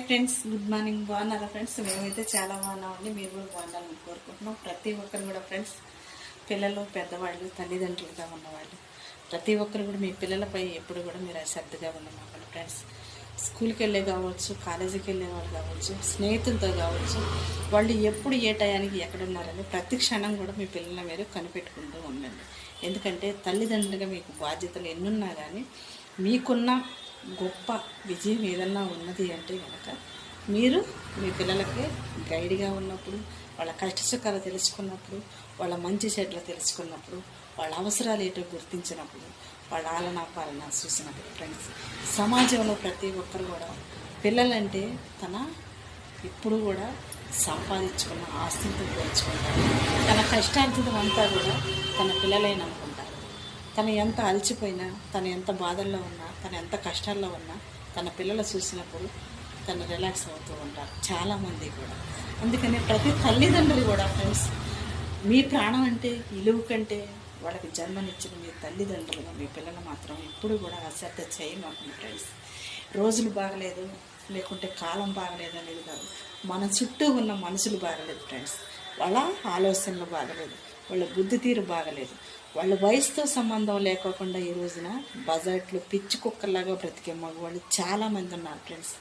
Friends, good morning. బాగున్నారా friends? మేమైతే చాలా బాగున్నామండి. మీరు కూడా బాగుండాలని కోరుకుంటున్నాం. ప్రతి ఒక్కరు కూడా ఫ్రెండ్స్, పిల్లలు, పెద్దవాళ్ళు, తల్లిదండ్రులుగా ఉన్నవాళ్ళు ప్రతి ఒక్కరు కూడా మీ పిల్లలపై ఎప్పుడు కూడా మీరు అశ్రద్ధగా ఉండమాకండి ఫ్రెండ్స్. స్కూల్కి వెళ్ళే కావచ్చు, కాలేజీకి వెళ్ళే వాళ్ళు కావచ్చు, స్నేహితులతో కావచ్చు, వాళ్ళు ఎప్పుడు ఏ టయానికి ఎక్కడున్నారని ప్రతి క్షణం కూడా మీ పిల్లల మీరు కనిపెట్టుకుంటూ ఉండండి. ఎందుకంటే తల్లిదండ్రులుగా మీకు బాధ్యతలు ఎన్నున్నా కానీ మీకున్న గొప్ప విజయం ఏదన్నా ఉన్నది అంటే కనుక మీరు మీ పిల్లలకి గైడ్గా ఉన్నప్పుడు, వాళ్ళ కష్టసుఖాలు తెలుసుకున్నప్పుడు, వాళ్ళ మంచి చెడ్లు తెలుసుకున్నప్పుడు, వాళ్ళ అవసరాలు ఏంటో గుర్తించినప్పుడు, వాళ్ళ ఆలనా పాలన చూసినప్పుడు ఫ్రెండ్స్, సమాజంలో ప్రతి ఒక్కరు కూడా పిల్లలంటే ఇప్పుడు కూడా సంపాదించుకున్న ఆస్తితో పోల్చుకుంటారు. తన కష్టార్జితం అంతా కూడా తన పిల్లలే నమ్ముకుంటారు. తను ఎంత అలసిపోయినా, తను ఎంత బాధల్లో ఉన్నా, తను ఎంత కష్టాల్లో ఉన్నా తన పిల్లలు చూసినప్పుడు తను రిలాక్స్ అవుతూ ఉంటారు చాలామంది కూడా. అందుకని ప్రతి తల్లిదండ్రులు కూడా ఫ్రెండ్స్, మీ ప్రాణం అంటే ఇలువ కంటే వాళ్ళకి జన్మనిచ్చిన మీ తల్లిదండ్రులుగా మీ పిల్లలు మాత్రం ఎప్పుడు కూడా అశ్రద్ధ చేయమాకండి ఫ్రెండ్స్. రోజులు బాగలేదు, లేకుంటే కాలం బాగలేదు అనేది కాదు, మన చుట్టూ ఉన్న మనుషులు బాగలేదు ఫ్రెండ్స్. వాళ్ళ ఆలోచనలు బాగలేదు, వాళ్ళ బుద్ధి తీరు బాగలేదు, వాళ్ళ వయసుతో సంబంధం లేకోకుండా ఈ రోజున బజార్లో పిచ్చి కుక్కర్లాగా బ్రతికే మగవాళ్ళు చాలామంది ఉన్నారు ఫ్రెండ్స్.